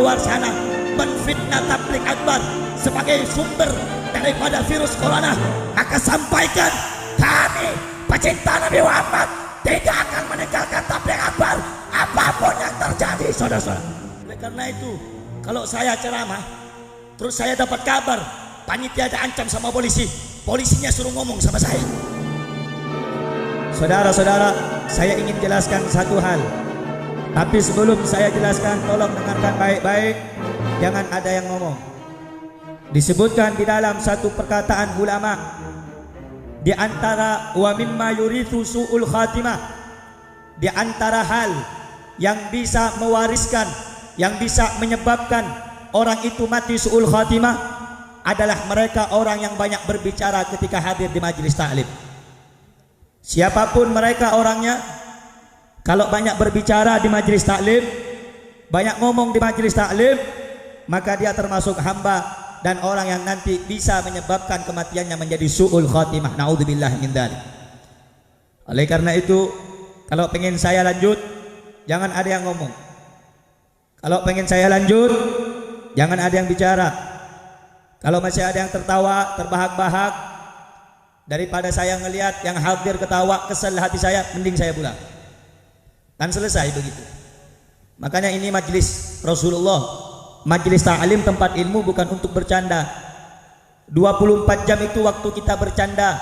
luar sana menfitnah tabligh akbar sebagai sumber daripada virus corona, maka sampaikan kami pecinta Nabi Muhammad tidak akan meninggalkan tabligh akbar apapun yang terjadi, saudara-saudara. Oleh karena itu, kalau saya ceramah terus saya dapat kabar panitia diancam sama polisi, polisinya suruh ngomong sama saya. Saudara-saudara, saya ingin jelaskan satu hal. Tapi sebelum saya jelaskan, tolong dengarkan baik-baik, jangan ada yang ngomong. Disebutkan di dalam satu perkataan ulama, di antara wa mimma yurithu su'ul khatimah, di antara hal yang bisa mewariskan, yang bisa menyebabkan orang itu mati su'ul khatimah adalah mereka orang yang banyak berbicara ketika hadir di majelis taklim. Siapapun mereka orangnya, kalau banyak berbicara di majelis taklim, banyak ngomong di majelis taklim, maka dia termasuk hamba dan orang yang nanti bisa menyebabkan kematiannya menjadi su'ul khatimah. Naudzubillah min dzalik. Oleh karena itu, kalau pengen saya lanjut, jangan ada yang ngomong. Kalau pengen saya lanjut, jangan ada yang bicara. Kalau masih ada yang tertawa, terbahak-bahak, daripada saya ngelihat yang hadir ketawa, kesel hati saya, mending saya pulang. Kan selesai begitu. Makanya ini majelis Rasulullah, majelis ta'lim, tempat ilmu, bukan untuk bercanda. 24 jam itu waktu kita bercanda.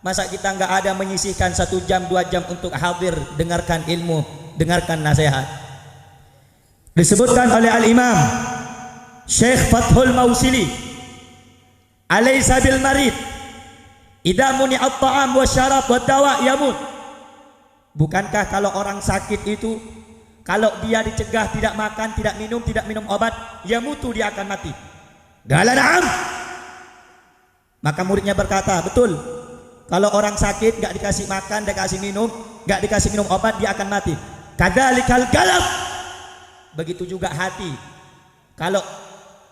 Masa kita nggak ada menyisihkan 1 jam 2 jam untuk hadir dengarkan ilmu, dengarkan nasihat. Disebutkan oleh Al-Imam Syekh Fathul Mausili, alaysa bil marid idza muni'at ta'am wa syarab wa dawa yamut. Bukankah kalau orang sakit itu, kalau dia dicegah tidak makan, tidak minum obat, ya mutu, dia akan mati. Qala na'am. Maka muridnya berkata, betul. Kalau orang sakit gak dikasih makan, gak dikasih minum obat, dia akan mati. Kadzalikal qalb. Begitu juga hati. Kalau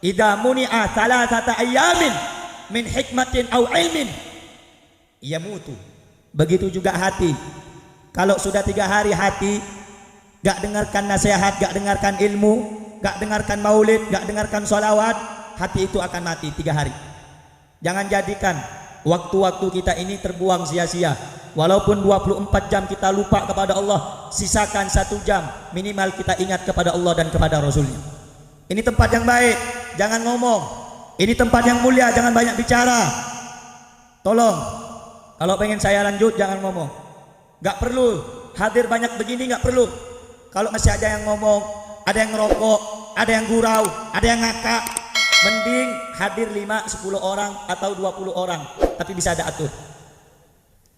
idza muni'a thalathata ayyamin min hikmatin aw ilmin, ya mutu. Begitu juga hati. Kalau sudah 3 hari hati gak dengarkan nasihat, gak dengarkan ilmu, gak dengarkan maulid, gak dengarkan sholawat, hati itu akan mati 3 hari. Jangan jadikan waktu-waktu kita ini terbuang sia-sia. Walaupun 24 jam kita lupa kepada Allah, sisakan 1 jam minimal kita ingat kepada Allah dan kepada Rasulnya. Ini tempat yang baik, jangan ngomong. Ini tempat yang mulia, jangan banyak bicara. Tolong, kalau pengen saya lanjut jangan ngomong. Gak perlu hadir banyak begini, gak perlu. Kalau masih ada yang ngomong, ada yang ngerokok, ada yang gurau, ada yang ngakak, mending hadir 5-10 orang atau 20 orang, tapi bisa ada atur,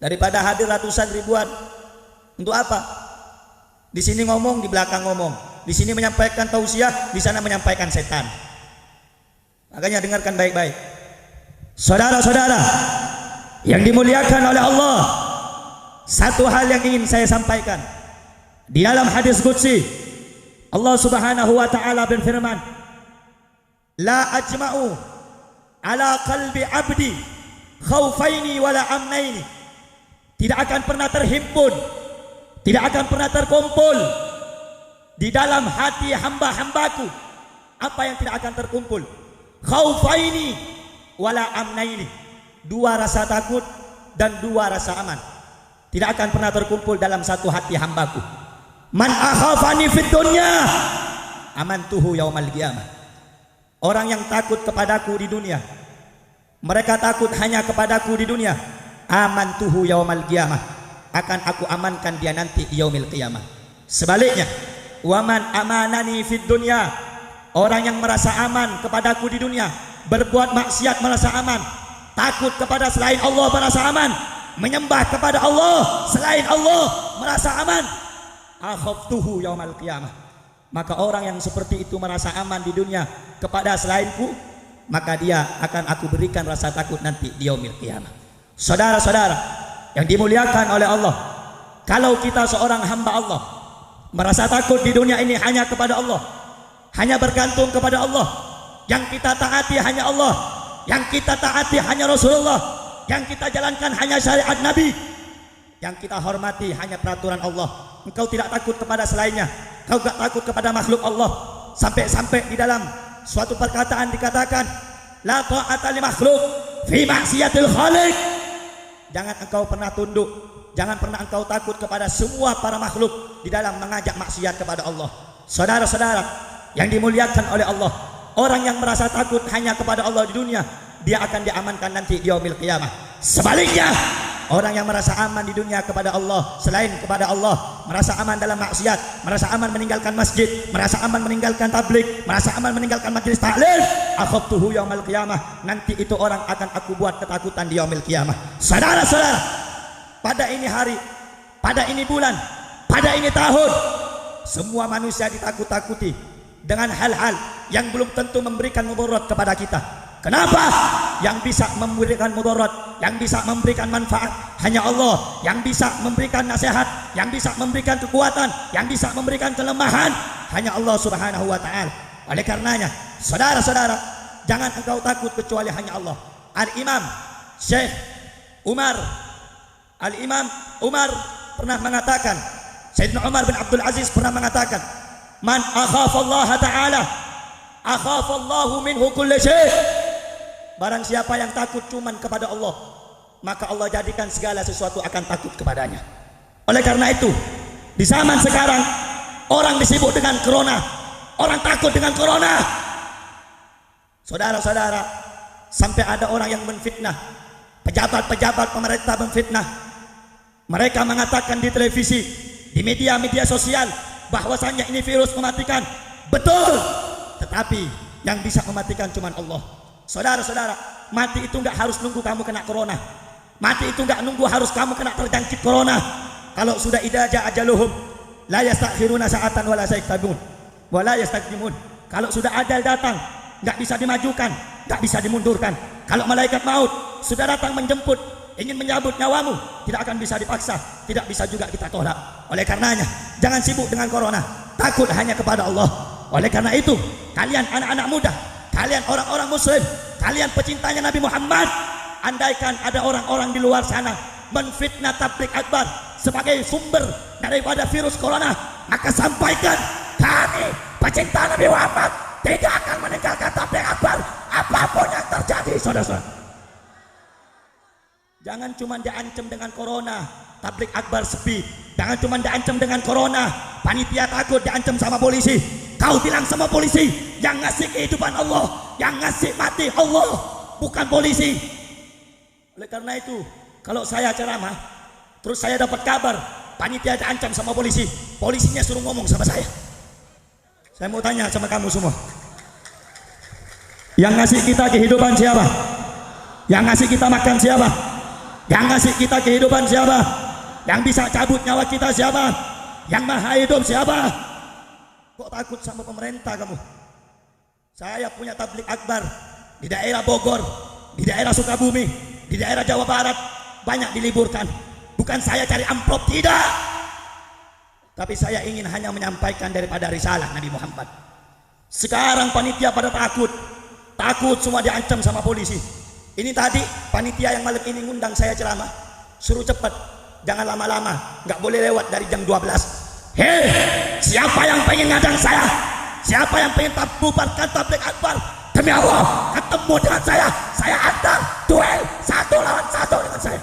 daripada hadir ratusan ribuan. Untuk apa? Di sini ngomong, di belakang ngomong, di sini menyampaikan tausiah, di sana menyampaikan setan. Makanya dengarkan baik-baik, saudara-saudara yang dimuliakan oleh Allah. Satu hal yang ingin saya sampaikan, di dalam hadis qudsi Allah Subhanahu wa taala berfirman, la ajma'u ala qalbi abdi khaufaini wala amnaini. Tidak akan pernah terhimpun, tidak akan pernah terkumpul di dalam hati hamba-hambaku apa yang tidak akan terkumpul. Khaufaini wala amnaini, 2 rasa takut dan 2 rasa aman tidak akan pernah terkumpul dalam satu hati hambaku. Man akhafani fid dunya amantuhu yaumal qiyamah. Orang yang takut kepadaku di dunia, mereka takut hanya kepadaku di dunia, amantuhu yaumal qiyamah, akan aku amankan dia nanti di yaumil qiyamah. Sebaliknya, waman amanani fid dunya, orang yang merasa aman kepadaku di dunia, berbuat maksiat merasa aman, takut kepada selain Allah merasa aman, menyembah kepada Allah selain Allah merasa aman, akhaftuhu yaumal qiyamah, maka orang yang seperti itu merasa aman di dunia kepada selainku, maka dia akan aku berikan rasa takut nanti di yaumil qiyamah. Saudara-saudara yang dimuliakan oleh Allah, kalau kita seorang hamba Allah merasa takut di dunia ini hanya kepada Allah, hanya bergantung kepada Allah, yang kita taati hanya Allah, yang kita taati hanya Rasulullah, yang kita jalankan hanya syariat Nabi, yang kita hormati hanya peraturan Allah, engkau tidak takut kepada selainnya, engkau tidak takut kepada makhluk Allah, Sampai-sampai di dalam suatu perkataan dikatakan, la ta'ata li makhluk fi maksiatil khaliq. Jangan engkau pernah tunduk, jangan pernah engkau takut kepada semua para makhluk di dalam mengajak maksiat kepada Allah. Saudara-saudara yang dimuliakan oleh Allah, orang yang merasa takut hanya kepada Allah di dunia, dia akan diamankan nanti di yaumil qiyamah. Sebaliknya, orang yang merasa aman di dunia kepada Allah, selain kepada Allah, merasa aman dalam maksiat, merasa aman meninggalkan masjid, merasa aman meninggalkan tablik, merasa aman meninggalkan majelis taklim, akhaftuhu yaumal qiyamah, nanti itu orang akan aku buat ketakutan di yaumil qiyamah. Saudara-saudara, pada ini hari, pada ini bulan, pada ini tahun, semua manusia ditakut-takuti dengan hal-hal yang belum tentu memberikan mudarat kepada kita. Kenapa? Yang bisa memberikan mudarat, yang bisa memberikan manfaat hanya Allah. Yang bisa memberikan nasihat, yang bisa memberikan kekuatan, yang bisa memberikan kelemahan hanya Allah Subhanahu wa taala. Oleh karenanya, saudara-saudara, jangan engkau takut kecuali hanya Allah. Al-Imam Syekh Umar, Al-Imam Umar pernah mengatakan, Sayyidina Umar bin Abdul Aziz pernah mengatakan, man akhafallaha ta'ala akhafallahu minhu kulli syai'. Barang siapa yang takut cuman kepada Allah, maka Allah jadikan segala sesuatu akan takut kepadanya. Oleh karena itu, di zaman sekarang orang disibuk dengan corona, orang takut dengan corona. Saudara-saudara, sampai ada orang yang menfitnah, pejabat-pejabat pemerintah menfitnah. Mereka mengatakan di televisi, di media-media sosial, bahwasanya ini virus mematikan. Betul, tetapi yang bisa mematikan cuman Allah. Saudara-saudara, mati itu enggak harus nunggu kamu kena corona. Mati itu enggak nunggu harus kamu kena terjangkit corona. Kalau sudah idza jaa ajaluhum la yastakhiruna sa'atan wa la yastaqdimun wa la yastaqdimun. Kalau sudah ajal datang, enggak bisa dimajukan, enggak bisa dimundurkan. Kalau malaikat maut sudah datang menjemput, ingin menyabut nyawamu, tidak akan bisa dipaksa, tidak bisa juga kita tolak. Oleh karenanya, jangan sibuk dengan corona, takut hanya kepada Allah. Oleh karena itu, kalian anak-anak muda, kalian orang-orang muslim, kalian pecintanya Nabi Muhammad, andaikan ada orang-orang di luar sana menfitnah tabligh akbar sebagai sumber daripada virus corona, maka sampaikan, kami pecinta Nabi Muhammad tidak akan meninggalkan tabligh akbar apapun yang terjadi. Saudara-saudara, jangan cuma diancam dengan corona, tabligh akbar sepi. Jangan cuma diancam dengan corona, panitia takut diancam sama polisi. Kau bilang sama polisi, yang ngasih kehidupan Allah, yang ngasih mati Allah, bukan polisi. Oleh karena itu, kalau saya ceramah, terus saya dapat kabar panitia diancam sama polisi, polisinya suruh ngomong sama saya. Saya mau tanya sama kamu semua, yang ngasih kita kehidupan siapa? Yang ngasih kita makan siapa? Yang ngasih kita kehidupan siapa? Yang bisa cabut nyawa kita siapa? Yang maha hidup siapa? Kok takut sama pemerintah kamu? Saya punya tabligh akbar di daerah Bogor, di daerah Sukabumi, di daerah Jawa Barat, banyak diliburkan. Bukan saya cari amplop, tidak, tapi saya ingin hanya menyampaikan daripada risalah Nabi Muhammad. Sekarang panitia pada takut semua diancam sama polisi. Ini tadi panitia yang malam ini ngundang saya ceramah, suruh cepat, jangan lama-lama, nggak boleh lewat dari jam 12. Hei, siapa yang pengen ngadang saya? Siapa yang pengen bubarkan tabligh akbar? Demi Allah, ketemu dengan saya antar duel 1 lawan 1 dengan saya.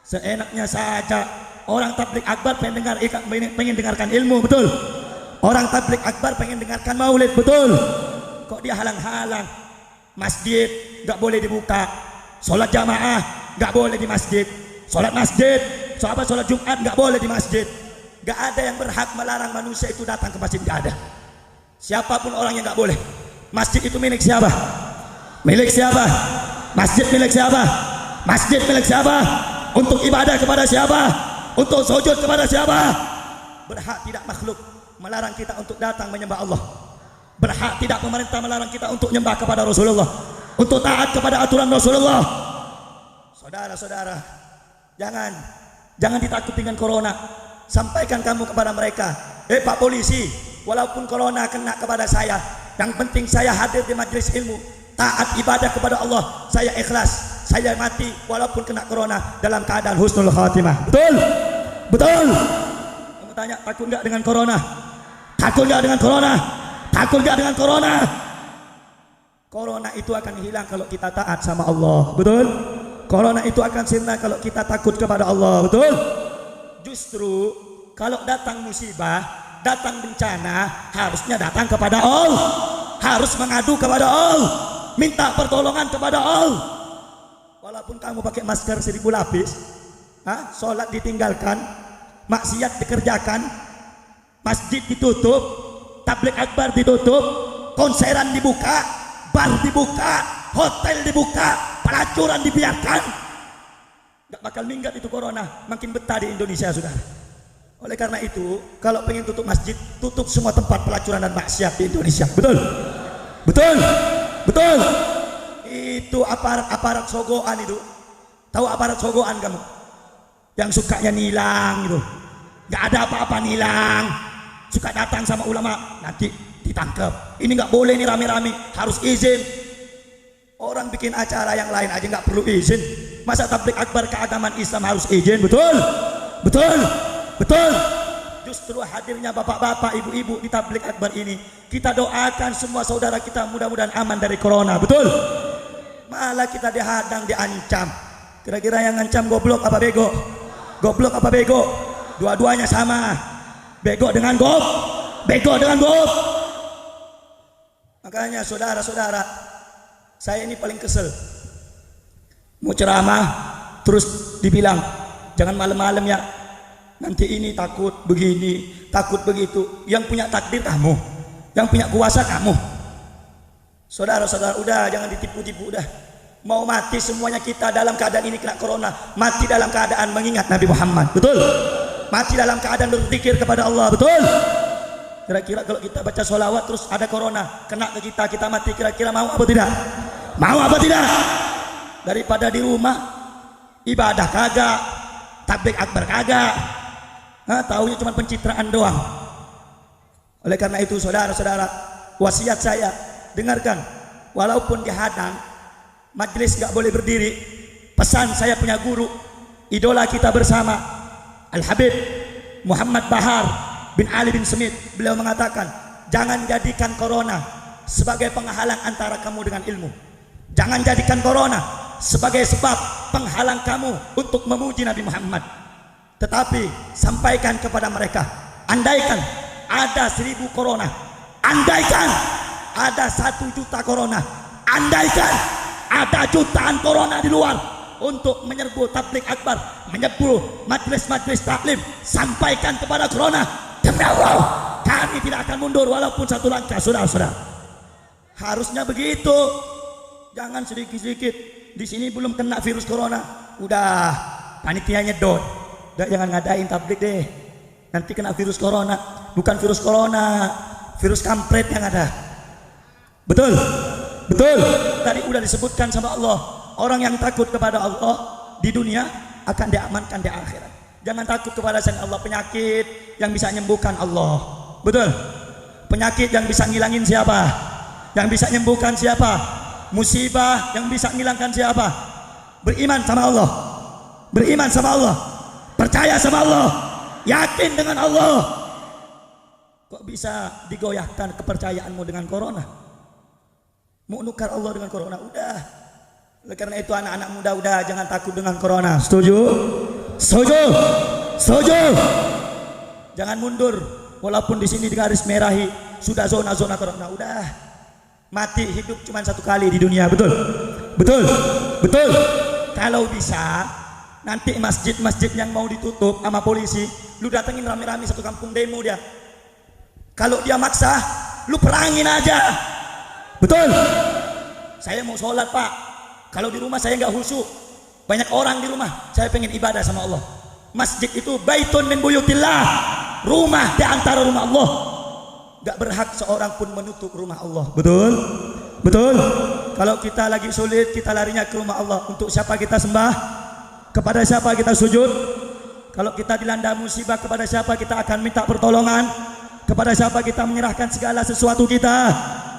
Seenaknya saja, orang tabligh akbar pengen dengarkan ilmu, betul? Orang tabligh akbar pengen dengarkan maulid, betul? Kok dia halang-halang? Masjid nggak boleh dibuka, sholat jamaah nggak boleh di masjid, sholat masjid, sahabat sholat Jumat nggak boleh di masjid. Nggak ada yang berhak melarang manusia itu datang ke masjid, nggak ada. Siapapun orang yang nggak boleh. Masjid itu milik siapa? Milik siapa? Masjid milik siapa? Masjid milik siapa? Untuk ibadah kepada siapa? Untuk sujud kepada siapa? Berhak tidak makhluk melarang kita untuk datang menyembah Allah. Berhak tidak pemerintah melarang kita untuk nyembah kepada Rasulullah, untuk taat kepada aturan Rasulullah. Saudara-saudara, jangan ditakuti dengan corona. Sampaikan kamu kepada mereka, Pak polisi, walaupun corona kena kepada saya, yang penting saya hadir di majelis ilmu, taat ibadah kepada Allah, saya ikhlas, saya mati walaupun kena corona dalam keadaan husnul khatimah. Betul? Betul? Kamu tanya, takut enggak dengan corona? Takut nggak dengan corona? Takut nggak dengan corona? Corona itu akan hilang kalau kita taat sama Allah, betul? Corona itu akan sirna kalau kita takut kepada Allah, betul? Justru kalau datang musibah, datang bencana, harusnya datang kepada Allah, harus mengadu kepada Allah, minta pertolongan kepada Allah. Walaupun kamu pakai masker 1000 lapis, sholat ditinggalkan, maksiat dikerjakan, masjid ditutup, tabligh akbar ditutup, konseran dibuka, bar dibuka, hotel dibuka, pelacuran dibiarkan, gak bakal minggat itu corona. Makin betah di Indonesia, saudara. Oleh karena itu, kalau pengen tutup masjid, tutup semua tempat pelacuran dan maksiat di Indonesia. Betul? Betul? Betul? Itu aparat sogoan itu. Tahu aparat sogoan kamu? Yang sukanya nilang gitu. Gak ada apa-apa nilang. Suka datang sama ulama, nanti ditangkap. Ini gak boleh nih rame-rame, harus izin. Orang bikin acara yang lain aja gak perlu izin. Masa tabligh akbar keagamaan Islam harus izin? Betul? Betul? Betul? Justru hadirnya bapak-bapak, ibu-ibu di tabligh akbar ini, kita doakan semua saudara kita mudah-mudahan aman dari corona. Betul? Malah kita dihadang, diancam. Kira-kira yang ngancam goblok apa bego? Goblok apa bego? Dua-duanya sama. Bego dengan gob, bego dengan gob. Makanya saudara-saudara, saya ini paling kesel. Mau ceramah terus dibilang jangan malam-malam ya, nanti ini takut begini, takut begitu. Yang punya takdir kamu, yang punya kuasa kamu. Saudara-saudara, udah jangan ditipu-tipu, udah. Mau mati semuanya kita dalam keadaan ini kena corona, mati dalam keadaan mengingat Nabi Muhammad. Betul? Mati dalam keadaan berzikir kepada Allah. Betul? Kira-kira kalau kita baca sholawat terus ada corona kena ke kita, kita mati, kira-kira mau apa tidak? Mau apa tidak? Daripada di rumah ibadah kagak, tabligh akbar kagak, taunya cuma pencitraan doang. Oleh karena itu saudara-saudara, wasiat saya, dengarkan. Walaupun dihadang, majelis gak boleh berdiri. Pesan saya punya guru, idola kita bersama, Al-Habib Muhammad Bahar bin Ali bin Smith. Beliau mengatakan, jangan jadikan corona sebagai penghalang antara kamu dengan ilmu. Jangan jadikan corona sebagai sebab penghalang kamu untuk memuji Nabi Muhammad. Tetapi sampaikan kepada mereka, andaikan ada 1000 corona, andaikan ada 1 juta corona, andaikan ada jutaan corona di luar untuk menyerbu tabligh akbar, menyerbu majelis-majelis taklim, sampaikan kepada corona, demi Allah kami tidak akan mundur walaupun 1 langkah. Saudara-saudara, harusnya begitu. Jangan sedikit-sedikit di sini belum kena virus corona, udah panitia nyedot, udah jangan ngadain tabligh deh, nanti kena virus corona. Bukan virus corona, virus kampret yang ada. Betul? Betul? Tadi udah disebutkan sama Allah, orang yang takut kepada Allah di dunia akan diamankan di akhirat. Jangan takut kepada selain Allah. Penyakit yang bisa menyembuhkan Allah. Betul? Penyakit yang bisa ngilangin siapa? Yang bisa menyembuhkan siapa? Musibah yang bisa menghilangkan siapa? Beriman sama Allah. Beriman sama Allah. Percaya sama Allah. Yakin dengan Allah. Kok bisa digoyahkan kepercayaanmu dengan corona? Mau nukar Allah dengan corona? Udah. Oleh karena itu anak-anak muda, udah jangan takut dengan corona. Setuju? Setuju? Setuju? Jangan mundur. Walaupun di sini di garis merahi sudah zona-zona corona. Udah. Mati hidup cuma 1 kali di dunia. Betul? Betul? Betul? Kalau bisa nanti masjid-masjid yang mau ditutup sama polisi, lu datengin rame-rame satu kampung demo dia. Kalau dia maksa, lu perangin aja. Betul? Saya mau sholat pak, kalau di rumah saya nggak khusyuk, banyak orang di rumah, saya pengen ibadah sama Allah. Masjid itu baitun min buyutillah, rumah di antara rumah Allah. Gak berhak seorang pun menutup rumah Allah. Betul? Betul? Kalau kita lagi sulit, kita larinya ke rumah Allah. Untuk siapa kita sembah? Kepada siapa kita sujud? Kalau kita dilanda musibah, kepada siapa kita akan minta pertolongan? Kepada siapa kita menyerahkan segala sesuatu kita?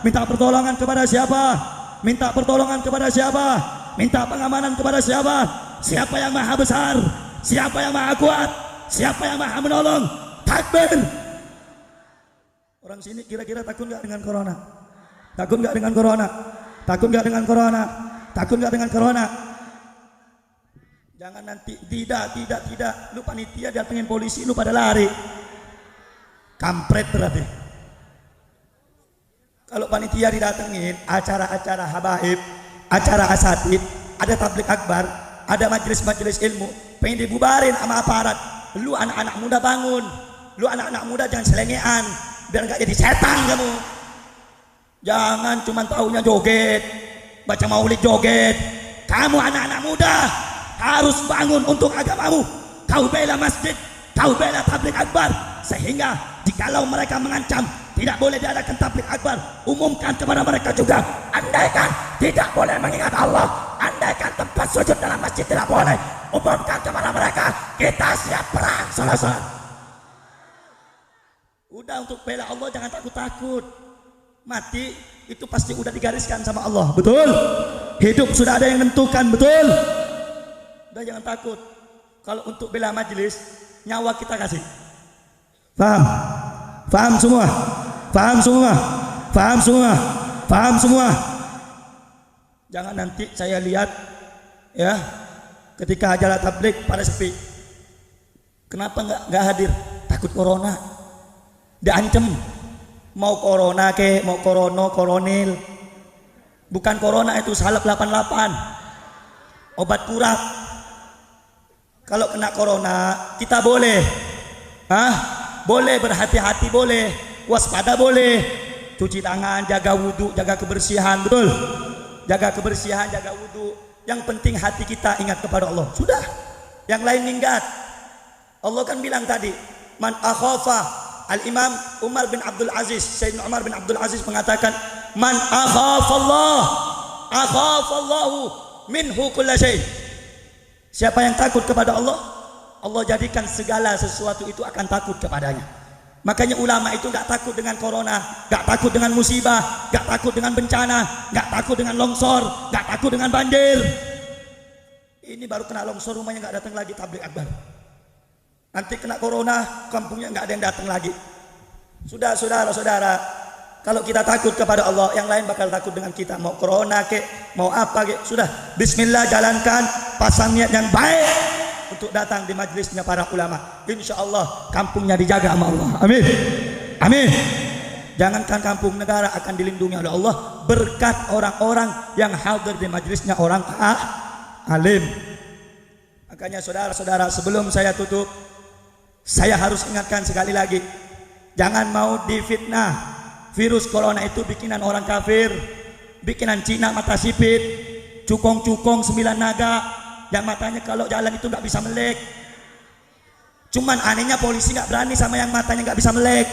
Minta pertolongan kepada siapa? Minta pertolongan kepada siapa? Minta pengamanan kepada siapa? Siapa yang maha besar? Siapa yang maha kuat? Siapa yang maha menolong? Takbir! Orang sini kira-kira takut nggak dengan corona? Takut nggak dengan corona? Takut nggak dengan corona? Takut nggak dengan corona? Jangan nanti tidak. Lu panitia datengin polisi, lu pada lari. Kampret berarti. Kalau panitia didatengin acara-acara habaib, acara asatid, ada tablik akbar, ada majelis-majelis ilmu, pengen dibubarin sama aparat. Lu anak-anak muda bangun. Lu anak-anak muda jangan selengean, biar nggak jadi setan kamu. Jangan cuma taunya joget, baca maulid joget. Kamu anak-anak muda harus bangun untuk agamamu. Kau bela masjid, kau bela tablik akbar, sehingga jikalau mereka mengancam tidak boleh diadakan tablik akbar, umumkan kepada mereka juga. Andaikan tidak boleh mengingat Allah, andaikan tempat sujud dalam masjid tidak boleh, umumkan kepada mereka. Kita siap perang. Salah. Udah, untuk bela Allah jangan takut-takut. Mati itu pasti udah digariskan sama Allah, betul? Hidup sudah ada yang menentukan, betul? Udah, jangan takut. Kalau untuk bela majelis, nyawa kita kasih. Paham? Paham semua? Paham semua? Paham semua? Paham semua? Jangan nanti saya lihat ya, ketika acara tablik pada sepi. Kenapa nggak hadir? Takut corona. Diancem. Mau corona ke, mau koronil. Bukan corona itu, salep 88. Obat kurap. Kalau kena corona kita boleh, boleh berhati-hati, boleh waspada, boleh cuci tangan, jaga wudhu, jaga kebersihan, betul? Jaga kebersihan, jaga wudhu. Yang penting hati kita ingat kepada Allah. Sudah, yang lain minggat. Allah kan bilang tadi, man akhafa. Al-Imam Umar bin Abdul Aziz, Sayyidina Umar bin Abdul Aziz mengatakan, man akhafallah akhafallahu minhu kulla syai. Siapa yang takut kepada Allah, Allah jadikan segala sesuatu itu akan takut kepadanya. Makanya ulama itu gak takut dengan corona, gak takut dengan musibah, gak takut dengan bencana, gak takut dengan longsor, gak takut dengan banjir. Ini baru kena longsor, rumahnya gak datang lagi tablik akbar. Nanti kena corona, kampungnya nggak ada yang datang lagi. Sudah, saudara-saudara, kalau kita takut kepada Allah, yang lain bakal takut dengan kita. Mau corona ke, mau apa ke, sudah. Bismillah, jalankan, pasang niat yang baik untuk datang di majelisnya para ulama. Insya Allah kampungnya dijaga sama Allah. Amin. Amin. Jangankan kampung, negara akan dilindungi oleh Allah berkat orang-orang yang hadir di majelisnya orang alim. Makanya saudara-saudara, sebelum saya tutup, saya harus ingatkan sekali lagi, jangan mau difitnah. Virus corona itu bikinan orang kafir, bikinan Cina mata sipit, cukong-cukong 9 naga, yang matanya kalau jalan itu nggak bisa melek. Cuman anehnya polisi nggak berani sama yang matanya nggak bisa melek.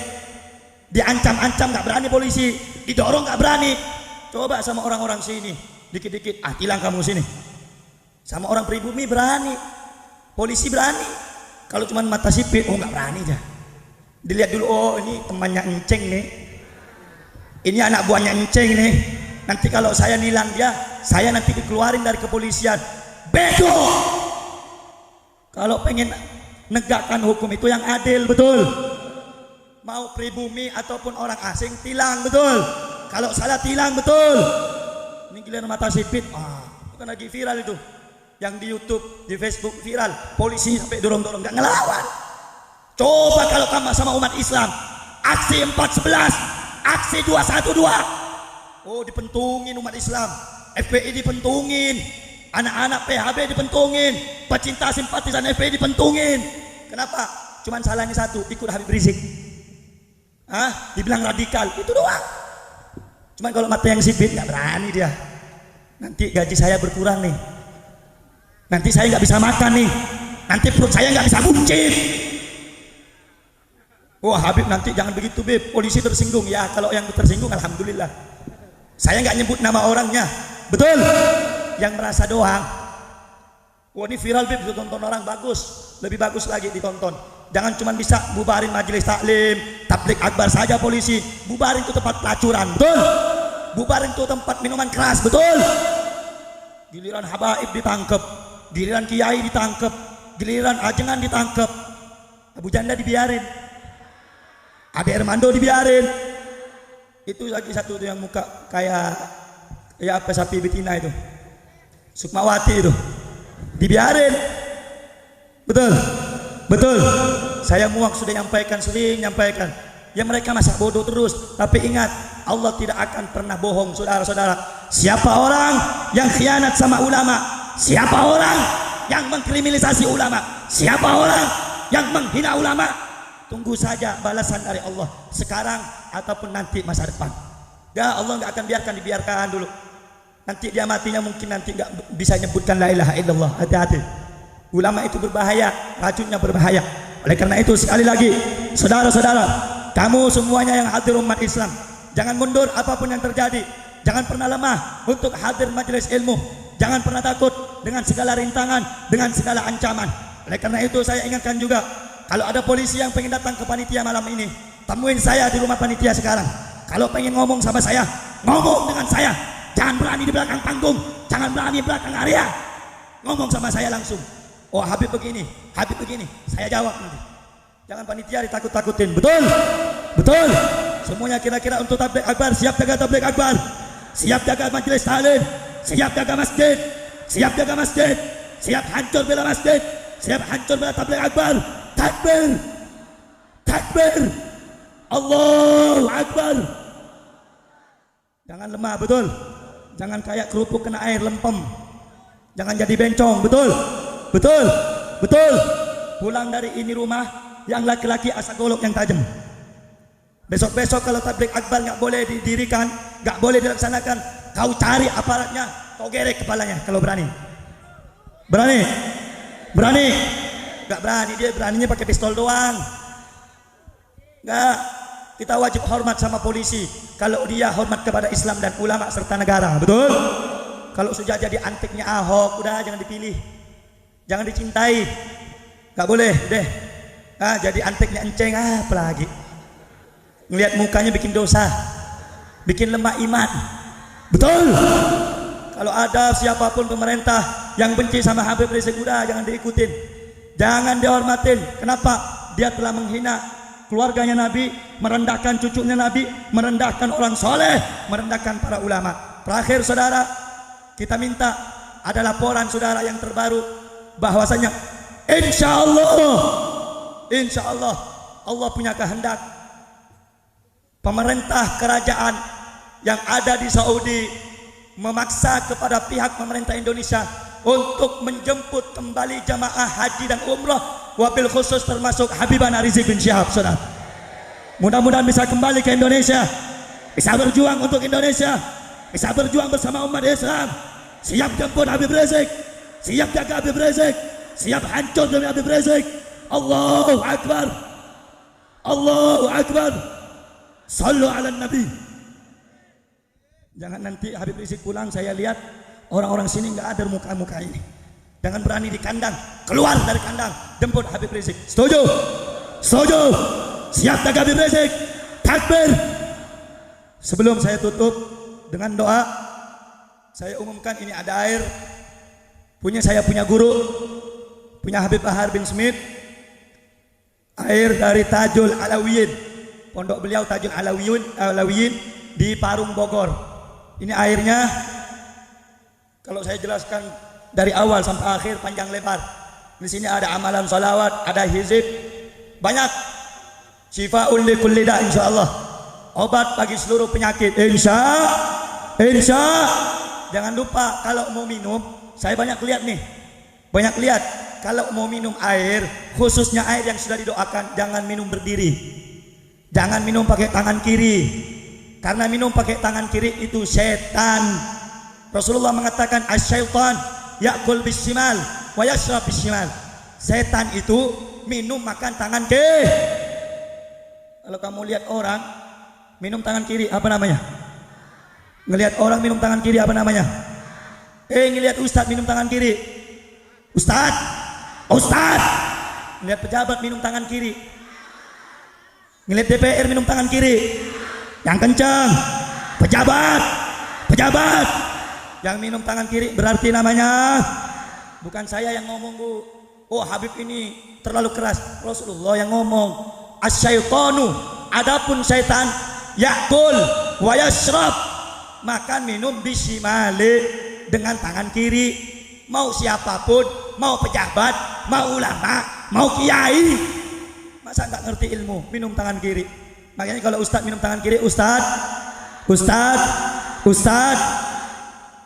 Diancam-ancam nggak berani polisi, didorong nggak berani. Coba sama orang-orang sini, dikit-dikit, tilang kamu sini. Sama orang pribumi berani, polisi berani. Kalau cuma mata sipit, nggak berani aja. Dilihat dulu, oh ini temannya Enceng nih, ini anak buahnya Enceng nih. Nanti kalau saya nilang dia, saya nanti dikeluarin dari kepolisian. Bego. Kalau pengen negakkan hukum itu yang adil, betul? Mau pribumi ataupun orang asing, tilang, betul? Kalau salah tilang, betul? Ini giliran mata sipit, bukan lagi viral itu. Yang di YouTube, di Facebook viral, polisi sampai dorong-dorong gak ngelawan. Coba kalau kamu sama umat Islam, aksi 411, aksi 212, dipentungin umat Islam, FPI dipentungin, anak-anak PHB dipentungin, pecinta simpatisan FPI dipentungin. Kenapa? Cuman salahnya satu, ikut Habib Rizik. Dibilang radikal, itu doang. Cuman kalau mata yang sipit gak berani dia. Nanti gaji saya berkurang nih, nanti saya nggak bisa makan nih, nanti perut saya nggak bisa buncit. Habib nanti jangan begitu, Bib, polisi tersinggung. Ya kalau yang tersinggung alhamdulillah, saya nggak nyebut nama orangnya, betul? Yang merasa doang. Ini viral, Bib, ditonton orang, bagus, lebih bagus lagi ditonton. Jangan cuma bisa bubarin majelis taklim, tablik akbar saja polisi, bubarin itu tempat pelacuran, betul? Bubarin itu tempat minuman keras, betul? Giliran habaib ditangkep, giliran kiai ditangkep, giliran ajengan ditangkep, Abu Janda dibiarin. Ade Armando dibiarin. Itu lagi satu tuh yang muka kayak apa sapi betina itu. Sukmawati itu. Dibiarin. Betul. Betul. Saya muak sudah nyampaikan, sering nyampaikan. Ya mereka masa bodoh terus. Tapi ingat, Allah tidak akan pernah bohong, saudara-saudara. Siapa orang yang khianat sama ulama, siapa orang yang mengkriminalisasi ulama, siapa orang yang menghina ulama, tunggu saja balasan dari Allah sekarang ataupun nanti masa depan. Ya Allah nggak akan dibiarkan dulu. Nanti dia matinya mungkin nanti nggak bisa nyebutkan la ilaha illallah. Hati-hati. Ulama itu berbahaya, racunnya berbahaya. Oleh karena itu sekali lagi, saudara-saudara, kamu semuanya yang hadir umat Islam, jangan mundur apapun yang terjadi. Jangan pernah lemah untuk hadir majelis ilmu. Jangan pernah takut dengan segala rintangan, dengan segala ancaman. Oleh karena itu saya ingatkan juga, kalau ada polisi yang pengen datang ke panitia malam ini, temuin saya di rumah panitia sekarang. Kalau pengen ngomong sama saya, ngomong dengan saya. Jangan berani di belakang panggung, jangan berani di belakang area. Ngomong sama saya langsung. Oh Habib begini, saya jawab nanti. Jangan panitia ditakut-takutin. Betul? Betul. Semuanya kira-kira untuk tabligh akbar, siap jaga tabligh akbar. Siap jaga majelis taklim, siap jaga masjid, siap jaga masjid, siap hancur bela masjid, siap hancur bela tabligh akbar. Takbir, takbir, Allahu akbar. Jangan lemah, betul. Jangan kayak kerupuk kena air lempem. Jangan jadi bencong, betul, betul, betul. Pulang dari ini rumah, yang laki-laki asal golok yang tajam. Besok-besok kalau tabligh akbar nggak boleh didirikan, nggak boleh dilaksanakan, kau cari aparatnya, kau gerek kepalanya kalau berani. Berani? Berani? Nggak berani, dia beraninya pakai pistol doang. Nggak, kita wajib hormat sama polisi kalau dia hormat kepada Islam dan ulama serta negara, betul? Kalau sudah jadi antiknya Ahok, udah jangan dipilih, jangan dicintai, nggak boleh deh. Jadi antiknya Enceng, apalagi ngelihat mukanya bikin dosa, bikin lemah iman, betul? Kalau ada siapapun pemerintah yang benci sama Habib Rizik, udah jangan diikutin, jangan dihormatin. Kenapa? Dia telah menghina keluarganya Nabi, merendahkan cucunya Nabi, merendahkan orang soleh, merendahkan para ulama. Terakhir saudara, kita minta ada laporan saudara yang terbaru bahwasanya insya Allah Allah punya kehendak. Pemerintah kerajaan yang ada di Saudi memaksa kepada pihak pemerintah Indonesia untuk menjemput kembali jamaah haji dan umrah, wabil khusus termasuk Habibana Rizik bin Syihab, saudara. Mudah-mudahan bisa kembali ke Indonesia, bisa berjuang untuk Indonesia, bisa berjuang bersama umat Islam. Siap jemput Habib Rizik, siap jaga Habib Rizik, siap hancur demi Habib Rizik. Allahu Akbar, Allahu Akbar. Sallu ala Nabi. Jangan nanti Habib Rizik pulang saya lihat orang-orang sini nggak ada muka-muka ini. Jangan berani di kandang, keluar dari kandang, jemput Habib Rizik. Setuju? Setuju? Siap jaga Habib Rizik. Takbir. Sebelum saya tutup dengan doa, saya umumkan ini ada air. Saya punya guru, punya Habib Bahar bin Smith. Air dari Tajul Alawiyin. Pondok beliau Tajul Alawiyin di Parung Bogor. Ini airnya, kalau saya jelaskan dari awal sampai akhir panjang lebar. Di sini ada amalan salawat, ada hizib, banyak. Syifaul li kulli da, insyaallah. Obat bagi seluruh penyakit, insya. Jangan lupa kalau mau minum, saya banyak lihat nih. Banyak lihat kalau mau minum air, khususnya air yang sudah didoakan, jangan minum berdiri. Jangan minum pakai tangan kiri, karena minum pakai tangan kiri itu setan. Rasulullah mengatakan asyaitan yakul bishimal wa yashrab bishimal. Setan itu minum makan tangan kiri. Kalau kamu lihat orang minum tangan kiri, apa namanya? Ngelihat orang minum tangan kiri, apa namanya? Ngelihat ustadz minum tangan kiri, ustadz. Ngelihat pejabat minum tangan kiri, ngelihat DPR minum tangan kiri, yang kencang. Pejabat yang minum tangan kiri berarti namanya, bukan saya yang ngomong bu. Oh Habib ini terlalu keras, Rasulullah yang ngomong. Asyaitonu Adapun syaitan yakul wa yashrab, makan minum bisimali, dengan tangan kiri. Mau siapapun, mau pejabat, mau ulama, mau kiai, masa nggak ngerti ilmu minum tangan kiri. Makanya kalau ustadz minum tangan kiri, ustadz.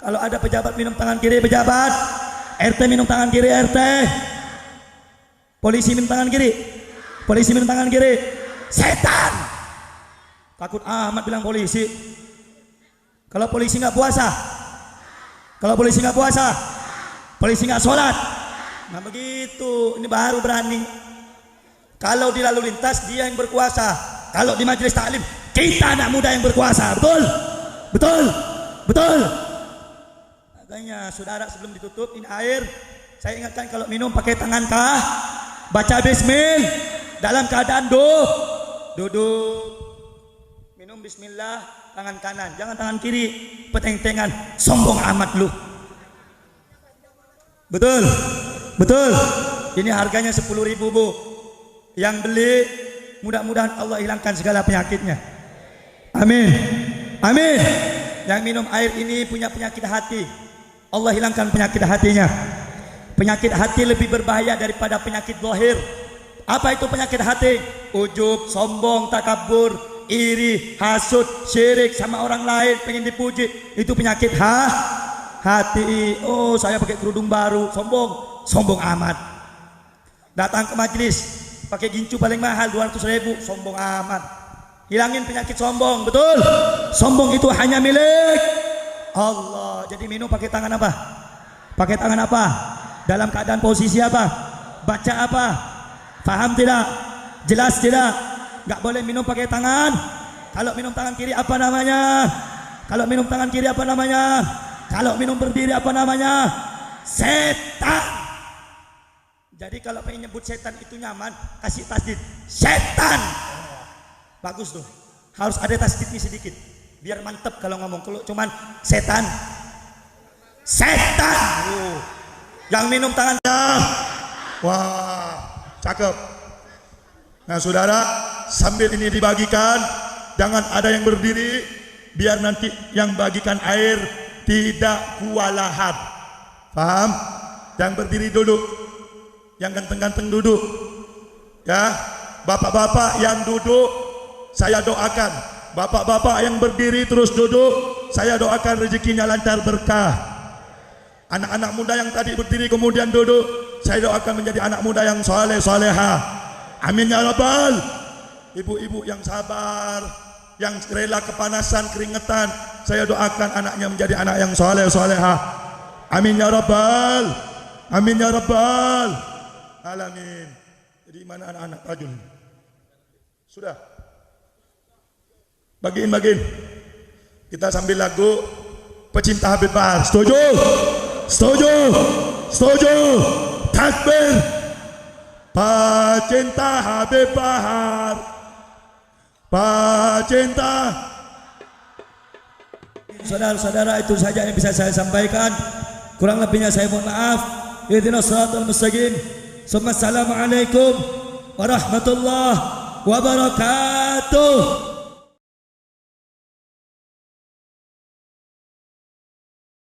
Kalau ada pejabat minum tangan kiri, pejabat. RT minum tangan kiri, RT. Polisi minum tangan kiri, polisi minum tangan kiri. Setan takut amat bilang polisi. Kalau polisi nggak puasa, kalau polisi nggak puasa, polisi nggak sholat, nah begitu. Ini baru berani. Kalau di lalu lintas dia yang berkuasa, kalau di majelis taklim kita anak muda yang berkuasa. Betul, betul, betul. Makanya saudara, sebelum ditutup ini air, saya ingatkan kalau minum pakai tangan kah, baca bismil dalam keadaan duduk. Minum bismillah tangan kanan, jangan tangan kiri, peteng-tengan, sombong amat lu. Betul, betul. Ini harganya 10.000 bu. Yang beli mudah-mudahan Allah hilangkan segala penyakitnya. Amin, amin. Yang minum air ini punya penyakit hati, Allah hilangkan penyakit hatinya. Penyakit hati lebih berbahaya daripada penyakit zahir. Apa itu penyakit hati? Ujub, sombong, takabur, iri, hasud, syirik sama orang lain, pengen dipuji. Itu penyakit hati. Oh, saya pakai kerudung baru, sombong amat. Datang ke majelis pakai gincu paling mahal 200.000, sombong amat. Hilangin penyakit sombong, betul. Sombong itu hanya milik Allah. Jadi minum pakai tangan apa? Pakai tangan apa? Dalam keadaan posisi apa? Baca apa? Paham tidak? Jelas tidak? Gak boleh minum pakai tangan. Kalau minum tangan kiri apa namanya? Kalau minum tangan kiri apa namanya? Kalau minum berdiri apa namanya? Setan. Jadi kalau pengen nyebut setan itu nyaman, kasih tasdid. Setan. Bagus tuh. Harus ada tasdidnya sedikit, biar mantep kalau ngomong. Kalau cuman setan. Yang minum tangannya. Wah, cakep. Nah saudara, sambil ini dibagikan, jangan ada yang berdiri, biar nanti yang bagikan air tidak kewalahan. Paham? Yang berdiri duduk, yang ganteng-ganteng duduk. Ya, bapak-bapak yang duduk saya doakan. Bapak-bapak yang berdiri terus duduk, saya doakan rezekinya lancar berkah. Anak-anak muda yang tadi berdiri kemudian duduk, saya doakan menjadi anak muda yang soleh soleha. Amin ya rabbal. Ibu-ibu yang sabar, yang rela kepanasan keringetan, saya doakan anaknya menjadi anak yang soleh soleha. Amin ya rabbal. Amin ya rabbal alamin. Jadi mana anak-anak rajul? Sudah. Bagiin. Kita sambil lagu pecinta Habib Bahar. Setuju? Takbir. Pecinta Habib Bahar. Pecinta. Saudara-saudara, itu saja yang bisa saya sampaikan. Kurang lebihnya saya mohon maaf. Ihdinas shiratal mustaqim. Assalamualaikum warahmatullahi wabarakatuh.